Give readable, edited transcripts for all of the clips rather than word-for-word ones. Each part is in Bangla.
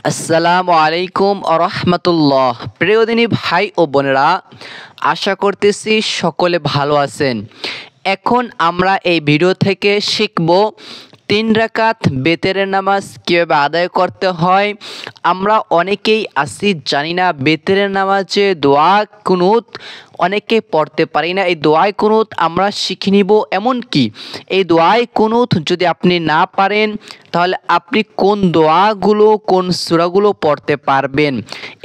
আসসালামু আলাইকুম আরহামতুল্লাহ। প্রিয় দিনী ভাই ও বোনেরা, আশা করতেছি সকলে ভালো আছেন। এখন আমরা এই ভিডিও থেকে শিখব 3 রাকাত বেতেরের নামাজ কীভাবে আদায় করতে হয়। আমরা অনেকেই আছি জানি না বেতেরের নামাজে দোয়া কুনুত অনেকে পড়তে পারি না। এই দোয়ায় কুনুত আমরা শিখে নিব। এমনকি এই দোয়ায় কুনুত যদি আপনি না পারেন তাহলে আপনি কোন দোয়াগুলো কোন সূরাগুলো পড়তে পারবেন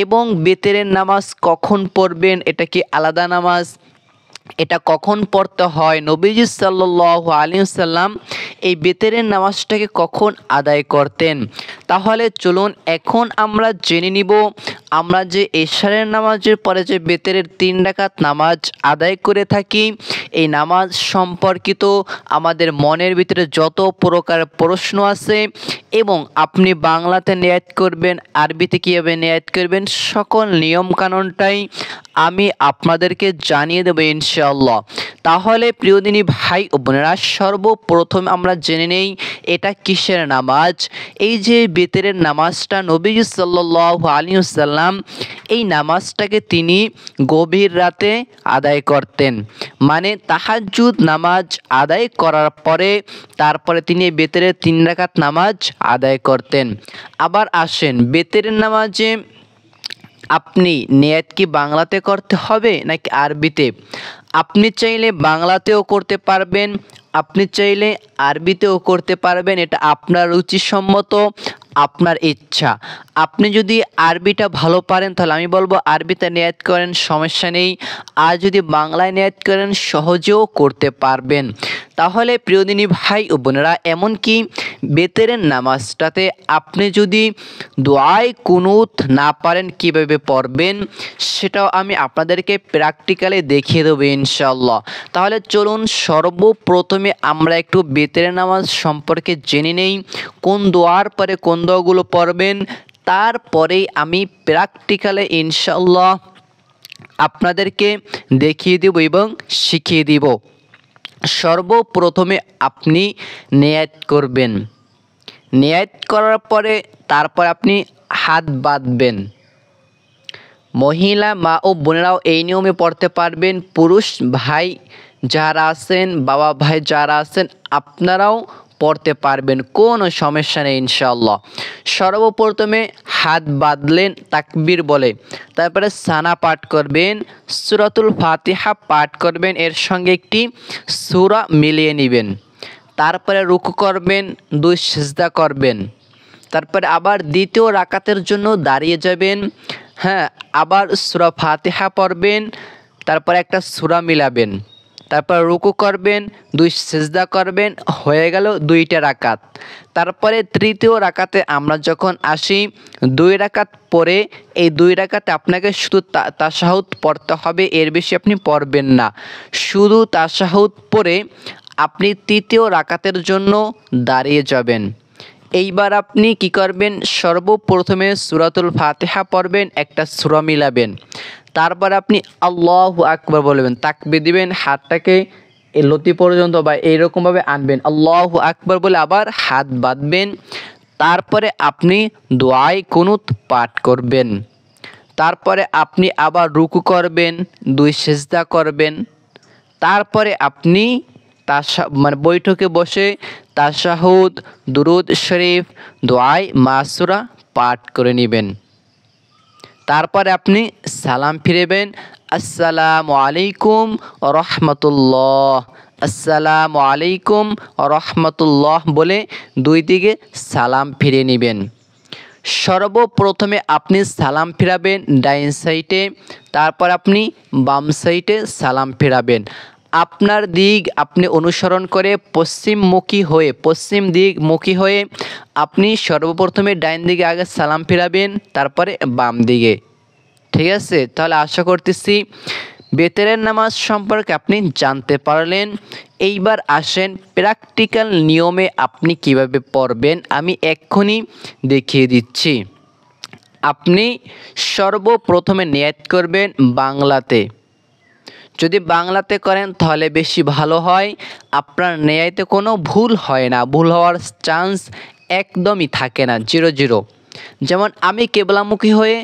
এবং বেতেরের নামাজ কখন পড়বেন, এটা কি আলাদা নামাজ, এটা কখন পড়তে হয়, নবীজি সাল্লাল্লাহু আলাইহি ওয়াসাল্লাম এই বেতেরের নামাজটাকে কখন আদায় করতেন। তাহলে চলুন এখন আমরা জেনে নিব আমরা যে এশারের নামাজের পরে যে বেতেরের 3 রাকাত নামাজ আদায় করে থাকি, এই নামাজ সম্পর্কিত আমাদের মনের ভিতরে যত প্রকার প্রশ্ন আছে এবং আপনি বাংলাতে নিয়াত করবেন, আরবিতে কীভাবে নিয়াত করবেন, সকল নিয়মকানুনটাই আমি আপনাদেরকে জানিয়ে দেবো ইনশাআল্লাহ। তাহলে প্রিয় দিনী ভাই ও বোনেরা, সর্বপ্রথম আমরা জেনে নেই এটা কিসের নামাজ। এই যে বেতেরের নামাজটা নবীজি সাল্লাল্লাহু আলাইহি ওয়াসাল্লাম এই নামাজটাকে তিনি গভীর রাতে আদায় করতেন, মানে তাহাজ্জুদ নামাজ আদায় করার পরে তারপরে তিনি বেতেরের 3 রাকাত নামাজ আদায় করতেন। আবার আসেন, বেতেরের নামাজে আপনি নিয়াত কি বাংলাতে করতে হবে নাকি আরবিতে? আপনি চাইলে বাংলাতেও করতে পারবেন, আপনি চাইলে আরবিতেও করতে পারবেন, এটা আপনার রুচিসম্মত, আপনার ইচ্ছা। আপনি যদি আরবিটা ভালো পারেন তাহলে আমি বলবো আরবিতে নিয়াত করেন, সমস্যা নেই। আর যদি বাংলায় নিয়াত করেন সহজেও করতে পারবেন। তাহলে প্রিয় দিনী ভাই ও বোনেরা, এমনকি বেতেরের নামাজটাতে আপনি যদি দোয়ায় কুনুত না পারেন কিভাবে পড়বেন সেটাও আমি আপনাদেরকে প্র্যাকটিক্যালি দেখিয়ে দেবো ইনশাআল্লাহ। তাহলে চলুন সর্বপ্রথমে আমরা একটু বেতেরের নামাজ সম্পর্কে জেনে নেই, কোন দোয়ার পরে কোন দোয়াগুলো পড়বেন, তারপরেই আমি প্র্যাকটিক্যালি ইনশাআল্লাহ আপনাদেরকে দেখিয়ে দেব এবং শিখিয়ে দিব। সর্বপ্রথমে আপনি নিয়াত করবেন, নিয়াত করার পরে তারপর আপনি হাত বাঁধবেন। মহিলা মা ও বোনেরাও এই নিয়মে পড়তে পারবেন, পুরুষ ভাই যারা আছেন, বাবা ভাই যারা আছেন আপনারাও পড়তে পারবেন, কোনো সমস্যা নেই ইনশাআল্লাহ। সর্বপ্রথমে হাত বাঁধলেন তাকবীর বলে, তারপরে সানা পাঠ করবেন, সূরাতুল ফাতিহা পাঠ করবেন, এর সঙ্গে একটি সূরা মিলিয়ে নেবেন, তারপরে রুকু করবেন, 2 সিজদা করবেন, তারপরে আবার দ্বিতীয় রাকাতের জন্য দাঁড়িয়ে যাবেন, আবার সূরা ফাতিহা পড়বেন, তারপর একটা সূরা মিলাবেন, তারপর রুকু করবেন, 2 সিজদা করবেন, হয়ে গেল 2টা রাকাত। তারপরে তৃতীয় রাকাতে আমরা যখন আসি, 2 রাকাত পরে এই 2 রাকাতে আপনাকে শুধু তাশাহুদ পড়তে হবে, এর বেশি আপনি পড়বেন না। শুধু তাশাহুদ পড়ে আপনি তৃতীয় রাকাতের জন্য দাঁড়িয়ে যাবেন। এইবার আপনি কি করবেন, সর্বপ্রথমে সূরাতুল ফাতিহা পড়বেন, একটা সূরা মিলাবেন, তারপর আপনি আল্লাহু আকবার বলবেন, তাকবীর দিবেন, হাতটাকে এই লতি পর্যন্ত বা এইরকমভাবে আনবেন, আল্লাহু আকবার বলে আবার হাত বাঁধবেন, তারপরে আপনি দোয়ায়ে কুনুত পাঠ করবেন, তারপরে আপনি আবার রুকু করবেন, 2 সিজদা করবেন, তারপরে আপনি বৈঠকে বসে তাশাহুদ, দুরুদ শরীফ, দোয়ায়ে মাসুরা পাঠ করে নেবেন। তারপরে আপনি সালাম ফিরাবেন, আসসালামু আলাইকুম রাহমাতুল্লাহ, আসসালামু আলাইকুম রাহমাতুল্লাহ বলে 2 দিকে সালাম ফিরে নেবেন। সর্বপ্রথমে আপনি সালাম ফিরাবেন ডাইন সাইডে, তারপর আপনি বাম সাইডে সালাম ফিরাবেন। আপনার দিক আপনি অনুসরণ করে পশ্চিম দিকমুখী হয়ে আপনি সর্বপ্রথমে ডাইন দিকে আগে সালাম ফিরাবেন, তারপরে বাম দিকে। ঠিক আছে? তাহলে আশা করতেছি বেতেরের নামাজ সম্পর্কে আপনি জানতে পারলেন। এইবার আসেন প্র্যাকটিক্যাল নিয়মে আপনি কিভাবে পড়বেন, আমি এক্ষুনি দেখিয়ে দিচ্ছি। আপনি সর্বপ্রথমে নিয়াত করবেন বাংলাতে। যদি বাংলাতে করেন তাহলে বেশি ভালো হয়, আপনার নিয়াতে কোনো ভুল হয় না, ভুল হওয়ার চান্স একদমই থাকে না, 0 যেমন আমি কিবলামুখী হয়ে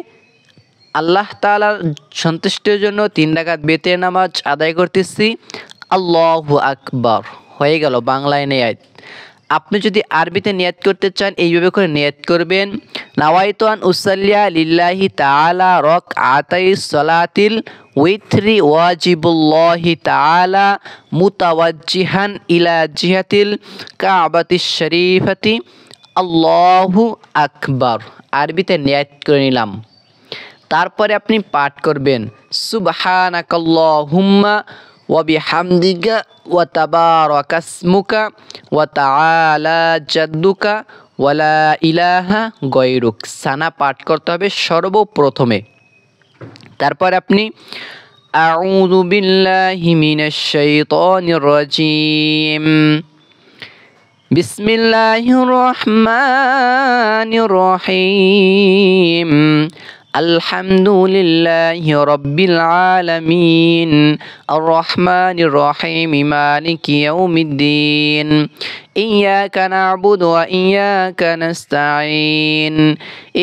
আল্লাহ তাআলার সন্তুষ্টির জন্য 3 রাকাত বেতের নামাজ আদায় করতেছি, আল্লাহু আকবার, হয়ে গেল বাংলায় নিয়াত। আপনি যদি আরবিতে নিয়াত করতে চান এইভাবে করে নিয়াত করবেন, নাওয়াইতু আন উসাল্লিয়া লিল্লাহি তাআলা রাকআতাই সালাতিল উইথরি ওয়াজিবুল্লাহি তাআলা মুতাওয়াজ্জিহান ইলা জিহাতিল কাবাতিশ শরীফাতি, আল্লাহু আকবার। আরবিতে নিয়াত করে নিলাম। তারপরে আপনি পাঠ করবেন সুবহানাকাল্লাহুম্মা ওয়া বিহামদিকা ওয়া তাবারাকাসমুকা ওয়া তাআলা জাদ্দুকা ওয়া লা ইলাহা গায়রুক। সানা পাঠ করতে হবে সর্বপ্রথমে। তারপর আপনি আউযু বিল্লাহি মিনাশ শাইতানির রাজিম, বিসমিল্লাহির রহমানির রহিম, আলহামদুলিল্লাহি রাব্বিল আলামিন, আর রহমানির রহিম, মালিকি ইয়াউমিদ্দিন, ইয়াকা না'বুদু ওয়া ইয়াকা নাস্তাঈন,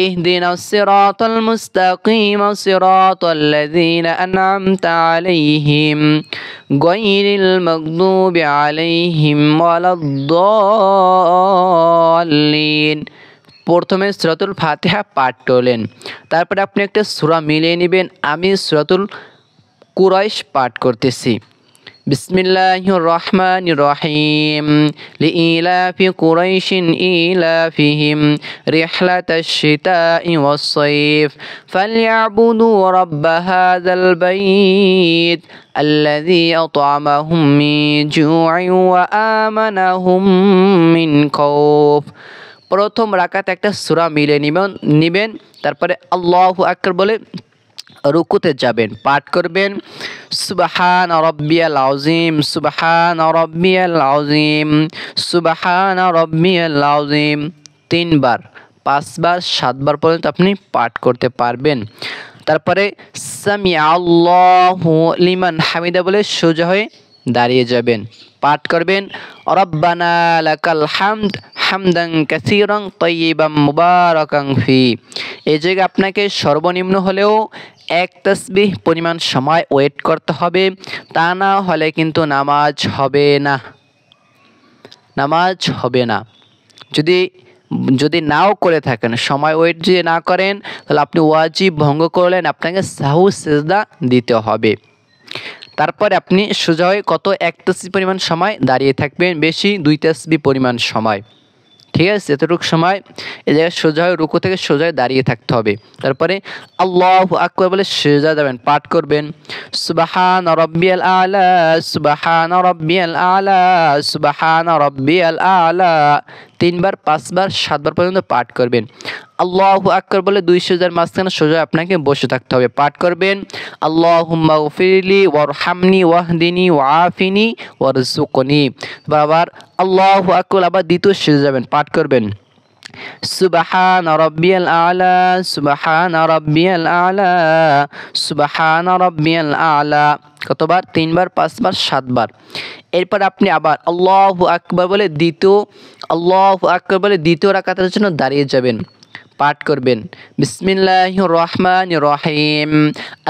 ইহদিনাস সিরাতাল মুস্তাকিম, সিরাতাল লাযীনা আন'আমতা আলাইহিম গায়রিল মাগদুবি আলাইহিম ওয়ালাদ-দাল্লিন। প্রথমে সূরাতুল ফাতিহা পাঠ করলেন, তারপরে আপনি একটা সূরা মিলিয়ে নেবেন। আমি সূরাতুল কুরাইশ পাঠ করতেছি। বিসমিল্লাহির রহমানির রহিম, লিইলাফি কুরাইশিন ইলাফিহিম রিহলাতাশ শিতাই ওয়াস সাইফ ফালইয়াবুদু রাব্ব হাযাল বাইত আল্লাযী আত'আমাহুম মিন জু'ইন ওয়া আমানাহুম মিন খাউফ। প্রথম রাকাতে একটা সূরা মিলিয়ে নিবেন, তারপরে আল্লাহু আকবার বলে রুকুতে যাবেন, পাঠ করবেন সুবহান রাব্বিয়াল আযীম, সুবহান রাব্বিয়াল আযীম, সুবহান রাব্বিয়াল আযীম 3 বার, 5 বার, 7 বার পর্যন্ত আপনি পাঠ করতে পারবেন। তারপরে সামিআল্লাহু লিমান হামিদা বলে সোজা হয়ে দাঁড়িয়ে যাবেন, পাঠ করবেন রব্বানা লাকাল হামদ হামদান কাসীরান তাইয়িবান মুবারাকান ফি। এই জায়গায় আপনাকে সর্বনিম্ন হলেও 1 তাসবিহ পরিমাণ সময় ওয়েট করতে হবে, তা না হলে কিন্তু নামাজ হবে না। যদি নাও করে থাকেন, সময় ওয়েট যদি না করেন, তাহলে আপনি ওয়াজিব ভঙ্গ করলেন, আপনাকে সাহু সিজদা দিতে হবে। তারপরে আপনি সোজা হয়ে 1 তাসবিহ পরিমাণ সময় দাঁড়িয়ে থাকবেন, বেশি 2 তাসবিহ পরিমাণ সময়, ঠিক আছে? এতটুকু সময় এই জায়গায় সোজা হয়ে রুকু থেকে সোজা হয়ে দাঁড়িয়ে থাকতে হবে। তারপরে আল্লাহু আকবার বলে সিজদা যাবেন, পাঠ করবেন সুবহান রাব্বিয়াল আ'লা, সুবহান রাব্বিয়াল আ'লা, সুবহান রাব্বিয়াল আ'লা 3 বার, 5 বার, 7 বার পর্যন্ত পাঠ করবেন। আল্লাহু আকবার বলে 2 সিজদার মাঝখানে সোজা আপনাকে বসে থাকতে হবে, পাঠ করবেন আল্লাহুম্মা গফিরলি ওয়ারহামনি ওয়াহদিনি ওয়াআফিনি ওয়ারযুকনি। আবার আল্লাহু আকবার, আবার দ্বিতীয় সিজদা যাবেন, পাঠ করবেন সুবহান রাব্বিয়াল আ'লা, সুবহান রাব্বিয়াল আ'লা, সুবহান রাব্বিয়াল আ'লা। কতবার? 3 বার, 5 বার, 7 বার। এরপর আপনি আবার আল্লাহু আকবার বলে দ্বিতীয় রাকাতের জন্য দাঁড়িয়ে যাবেন, পাঠ করবেন বিসমিল্লাহির রহমানির রহিম,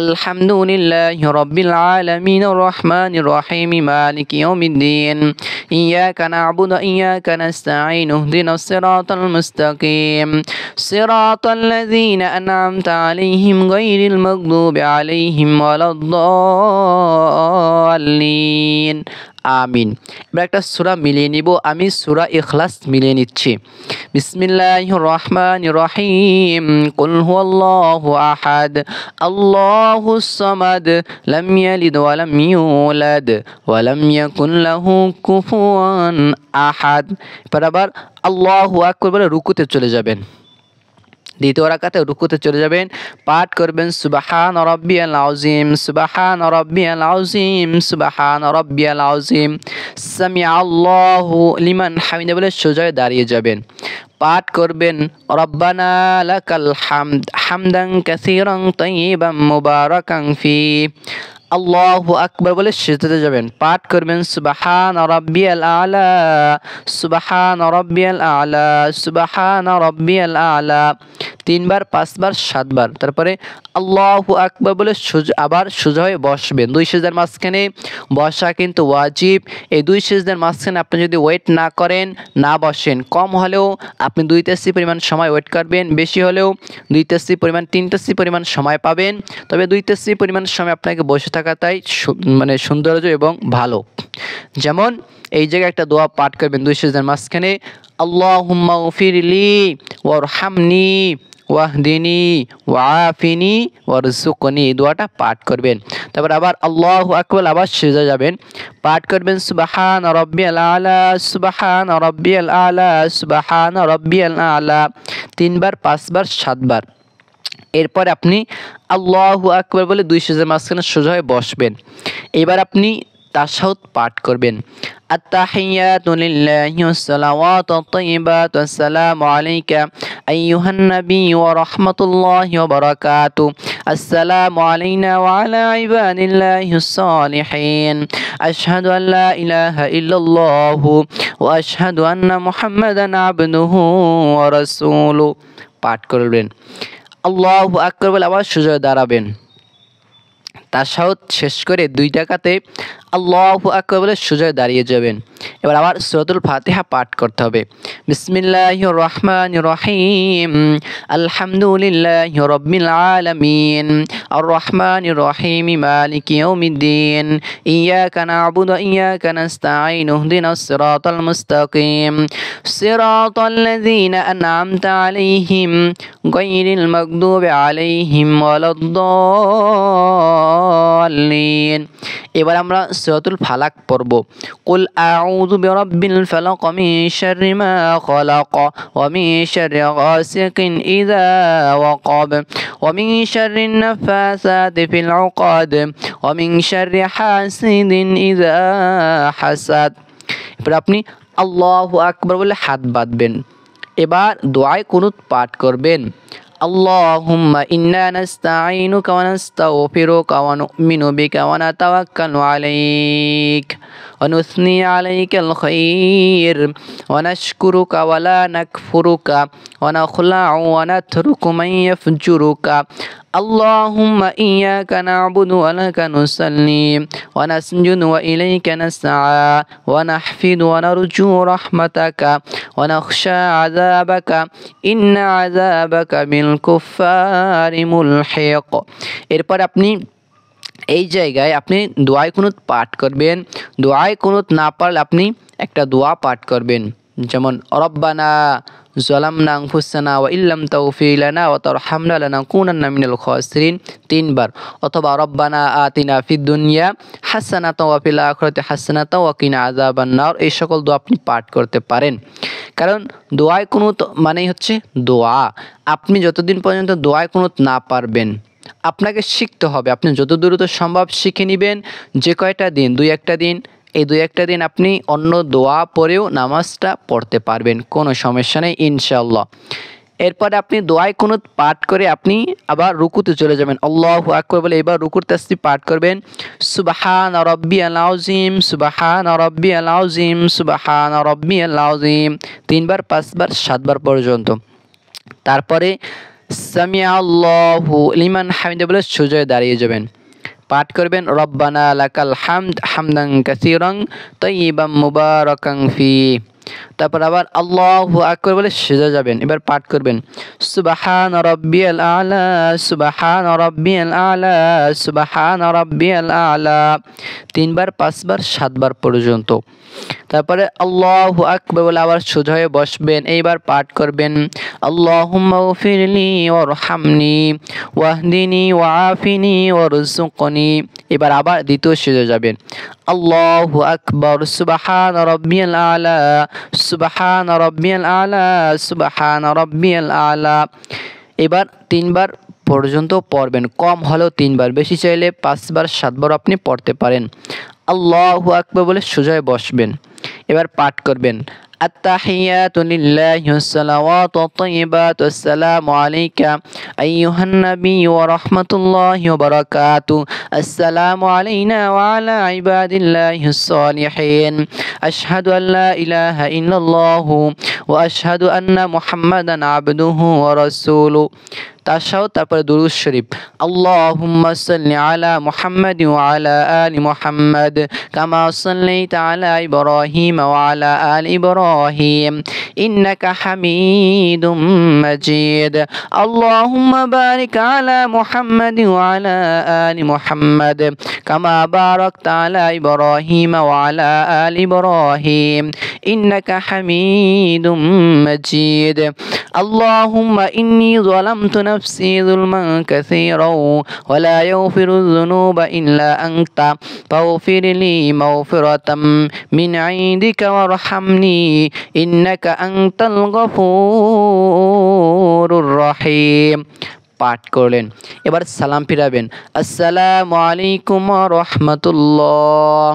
আলহামদুলিল্লাহি রাব্বিল আলামিন, আর রহমানির রহিম, মালিকি ইয়াউমিদ্দিন, ইয়াকা না'বুদু ওয়া ইয়াকা নাস্তাঈন, ইহদিনাস সিরাতাল মুস্তাকিম, সিরাতাল লাযীনা আন'আমতা আলাইহিম গায়রিল মাগদুবি আলাইহিম ওয়ালাদ-দাল্লিন। আমিন। এবার একটা সূরা মিলিয়ে নিব, আমি সূরা ইখলাস মিলিয়ে নিচ্ছি। বিসমিল্লাহির রহমানির রহিম, কুল হুয়াল্লাহু আহাদ, আল্লাহুস সামাদ, লাম ইয়ালিদ ওয়া লাম ইউলাদ ওয়া লাম ইয়াকুল লাহু কুফুয়ান আহাদ। এবার আবার আল্লাহু আকবার বলে রুকুতে চলে যাবেন, দ্বিতীয় রাকাতে রুকুতে চলে যাবেন, পাঠ করবেন সুবহান রাব্বিয়াল আযীম, সুবহান রাব্বিয়াল আযীম, সুবহান রাব্বিয়াল আযীম, সামিআল্লাহু লিমান হামিদা বলে সোজা হয়ে দাঁড়িয়ে যাবেন, পাঠ করবেন রব্বানা লাকাল হামদ হামদান কাসীরান তাইয়িবান মুবারাকান ফি। আল্লাহু আকবার বলে সিজদাতে যাবেন, পাঠ করবেন সুবহান রাব্বিয়াল আ'লা, সুবহান রাব্বিয়াল আ'লা, সুবহান রাব্বিয়াল আ'লা তিনবার, পাঁচবার, সাতবার। তারপরে আল্লাহু আকবার বলে আবার সোজা হয়ে বসবেন। দুই সিজদার মাঝখানে বসা কিন্তু ওয়াজিব। এই দুই সিজদার মাঝখানে আপনি যদি ওয়েট না করেন, না বসেন, কম হলেও আপনি 2 তাসবিহ পরিমাণ সময় ওয়েট করবেন, বেশি হলেও 2 তাসবিহ পরিমাণ 3 তাসবিহ পরিমাণ সময় পাবেন। তবে 2 তাসবিহ পরিমাণ সময় আপনাকে বসে থাকাটাই মানে সৌন্দর্য এবং ভালো। যেমন এই জায়গায় একটা দোয়া পাঠ করবেন দুই সিজদার মাঝখানে, আল্লাহুম্মা গফিরলি ওয়ারহামনি ওয়াহদিনি ওয়াআফিনি ওয়ারযুকনি, দোয়াটা পাঠ করবেন। তারপর আবার আল্লাহু আকবার, আবার সিজদা যাবেন, পাঠ করবেন সুবহান রাব্বিয়াল আলা সুবহান রাব্বিয়াল আলা সুবহান রাব্বিয়াল আলা, তিনবার, পাঁচবার, সাতবার। এরপর আপনি আল্লাহু আকবার বলে দুই সিজদার মাঝখানে সোজা হয়ে বসবেন। এবার আপনি তাশাহুদ পাঠ করবেন, আত্তাহিয়াতু লিল্লাহি ওয়াসসালাওয়াতুত তাইয়্যিবাতু আসসালামু আলাইকা আইয়ুহান নাবিয়্যু ওয়া রাহমাতুল্লাহি ওয়া বারাকাতুহু আসসালামু আলাইনা ওয়া আলা ইবাদিল্লাহিস সালিহিন আশহাদু আল লা ইলাহা ইল্লাল্লাহু ওয়া আশহাদু আন্না মুহাম্মাদান আবদুহু ওয়া রাসূলুহু পাঠ করবেন। আল্লাহু আকবার বলে আবার সোজা হয়ে দাঁড়াবেন। তাশাহুদ শেষ করে 2 রাকাতে আল্লাহু আকবার বলে সোজা হয়ে দাঁড়িয়ে যাবেন। এবার আবার সূরাতুল ফাতিহা পাঠ করতে হবে। বিসমিল্লাহির রহমানির রহিম আলহামদুলিল্লাহি রাব্বিল আলামিন আর রহমানির রহিম মালিকি ইয়াউমিদ্দিন ইয়াকা না'বুদু ওয়া ইয়াকা নাস্তাঈন ইহদিনাস সিরাতাল মুস্তাকিম সিরাতাল লাযীনা আন'আমতা আলাইহিম গায়রিল মাগদুবি আলাইহিম ওয়ালাদ-দাল্লিন। এবার আমরা সূরাতুল ফালাক পড়ব। কুল আউযু বিরাব্বিল ফালাক মিন শাররি মা খালাক ওয়া মিন শাররি গাসিকিন ইযা ওয়াকাব ওয়া মিন শাররিন নাফাসাতি ফিল উকাদ ওয়া মিন শাররি হাসিদিন ইযা হাসাদ। এবার আপনি আল্লাহু আকবার বলে হাত বাঁধবেন। এবার দোয়ায়ে কুনুত পাঠ করবেন। আল্লাহুম্মা ইন্না নাস্তাঈনুকা ওয়া নাস্তাগফিরুকা ওয়া নু'মিনু বিকা ওয়া নাতাওয়াক্কালু আলাইক ওয়া নুসনি আলাইকাল খায়র ওয়া নাশকুরুকা ওয়া লা নাকফুরুকা ওয়া নাখলা'ু ওয়া নাতরুকু মান ইয়াফজুরুকা আল্লাহুম্মা ইয়্যাকা না'বুদু ওয়া লাকা নুসাল্লি ওয়া নাসজুদু ওয়া ইলাইকা নাসআ ওয়া নাহফিদু ওয়া নারজু রাহমাতাকা ওয়া নাখশা আযাবাকা ইন্না আযাবাকা বিল কুফফারি মুলহিক। এরপর আপনি এই জায়গায় আপনি দোয়ায়ে কুনুত পাঠ করবেন। দোয়ায়ে কুনুত না পারলে আপনি একটা দোয়া পাঠ করবেন, যেমন রব্বানা যালামনা আনফুসানা ওয়া ইল্লাম তাগফির লানা ওয়া তারহামনা লানাকুনান্না মিনাল খাসিরিন 3 বার, অথবা রব্বানা আতিনা ফিদ দুনিয়া হাসানাতাও ওয়া ফিল আখিরাতি হাসানাতাও ওয়া কিনা আযাবান নার। এই সকল দোয়া আপনি পাঠ করতে পারেন। কারণ দোয়ায়ে কুনুত মানেই হচ্ছে দোয়া। আপনি যতদিন পর্যন্ত দোয়ায়ে কুনুত না পারবেন, আপনাকে শিখতে হবে। আপনি যত দ্রুত সম্ভব শিখে নেবেন। যে কয়টা দিন, 2-1টা দিন, এই 2-1টা দিন আপনি অন্য দোয়া পড়েও নামাজটা পড়তে পারবেন, কোনো সমস্যা নেই ইনশাআল্লাহ। এরপরে আপনি দোয়ায়ে কুনুত পাঠ করে আপনি আবার রুকুতে চলে যাবেন। আল্লাহু আকবার বলে এবার রুকুর তাসবিহ পাঠ করবেন। সুবহান রাব্বিয়াল আযীম সুবহান রাব্বিয়াল আযীম সুবহান রাব্বিয়াল আযীম 3 বার, 5 বার, 7 বার পর্যন্ত। তারপরে সামিআ আল্লাহু লিমান হামিদা বলে সোজা হয়ে দাঁড়িয়ে যাবেন, পাঠ করবেন রব্বানা লাকাল হামদ হামদান কাসীরান তাইয়িবান মুবারাকান ফি। তারপর আবার আল্লাহু আকবার বলে সিজদা যাবেন। এবার পাঠ করবেন সুবহান রাব্বিয়াল আলা সুবহান রাব্বিয়াল আলা সুবহান রাব্বিয়াল আলা 3 বার, 5 বার, 7 বার পর্যন্ত। তারপরে আল্লাহু আকবার বলে আবার সোজা হয়ে বসবেন। এইবার পাঠ করবেন আল্লাহুম্মা গফিরলি ওয়ারহামনি ওয়াহদিনি ওয়াআফিনি ওয়ারযুকনি। এবার আবার দ্বিতীয় সিজদা যাবেন। আল্লাহু আকবার সুবহান রাব্বিয়াল আলা সুবহান রাব্বিয়াল আলা সুবহান রাব্বিয়াল আলা। এবার 3 বার পর্যন্ত পড়বেন, কম হলেও 3 বার, বেশি চাইলে 5 বার 7 বার আপনি পড়তে পারেন। আল্লাহু আকবার বলে সোজা হয়ে বসবেন। এবার পাঠ করবেন আত্তাহিয়াতু লিল্লাহি ওয়াসসালাওয়াতুত তাইয়্যিবাতু আসসালামু আলাইকা আইয়ুহান নবী ওয়া রাহমাতুল্লাহি ওয়া বারাকাতুহু আসসালামু আলাইনা ওয়া আলা ইবাদিল্লাহিস সালিহিন আশহাদু আল্লা ইলাহা ইল্লাল্লাহু ওয়া আশহাদু আন্না মুহাম্মাদান আবদুহু ওয়া রাসূলুহু। তারপরে দুরূদ শরীফ, আল্লাহুম্মা সাল্লি আলা মুহাম্মাদ ওয়া আলা আলি মুহাম্মাদ কামা সাল্লাইতা আলা ইব্রাহিম ওয়া আলা আলি ইব্রাহিম ইন্নাকা হামিদুম মাজিদ। আল্লাহুম্মা বারিক আলা মুহাম্মাদ ওয়া আলা আলি মুহাম্মাদ কামা বারাকতা আলা ইব্রাহিম ওয়া আলা আলি ইব্রাহিম ইন্নাকা হামিদুম মাজিদ। আল্লাহুম্মা ইন্নী যালামতু نفسي ظلما كثيرا ولا يغفر الذنوب إلا أنت فاغفر لي مغفرة من عندك وارحمني إنك أنت الغفور الرحيم। পাঠ করলেন। এবার সালাম ফিরাবেন, আসসালামু আলাইকুম ওয়া রাহমাতুল্লাহ,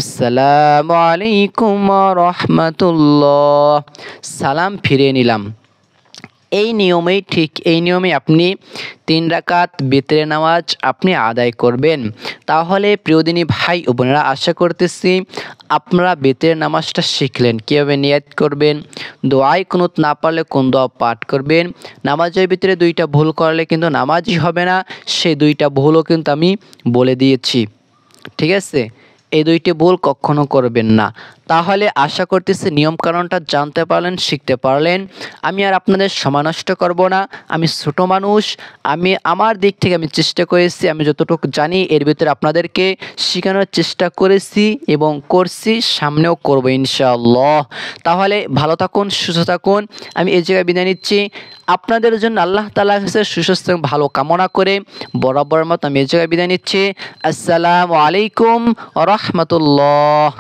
আসসালামু আলাইকুম ওয়া রাহমাতুল্লাহ। সালাম ফিরে নিলাম। এই নিয়মে আপনি 3 রাকাত বিতরের নামাজ আপনি আদায় করবেন। তাহলে প্রিয়দিনী ভাই ও বোনেরা, আশা করতেছি আপনারা বিতরের নামাজটা শিখলেন, কীভাবে নিয়াত করবেন, দোয়ায় কুনুত না পারলে কোন দোয়া পাঠ করবেন। নামাজের ভিতরে 2টা ভুল করলে কিন্তু নামাজই হবে না, সেই 2টা ভুলও কিন্তু আমি বলে দিয়েছি, ঠিক আছে? এই 2টি ভুল কখনো করবেন না। তাহলে আশা করতেছি নিয়মকানুনটা জানতে পারলেন, শিখতে পারলেন। আমি আর আপনাদের সময় নষ্ট করব না, আমি ছোট মানুষ, আমার দিক থেকে আমি চেষ্টা করেছি, আমি যতটুকু জানি এর ভিতরে আপনাদেরকে শেখানোর চেষ্টা করেছি এবং করছি, সামনেও করব ইনশাআল্লাহ। তাহলে ভালো থাকুন, সুস্থ থাকুন। আমি এই জায়গায় বিদায় নিচ্ছি। আপনাদের জন্য আল্লাহ তাআলার কাছে সুস্বাস্থ্য ভালো কামনা করে বরাবর মতো আমি এই জায়গায় বিদায় নিচ্ছি। আসসালামু আলাইকুম ওয়া রাহমাতুল্লাহ।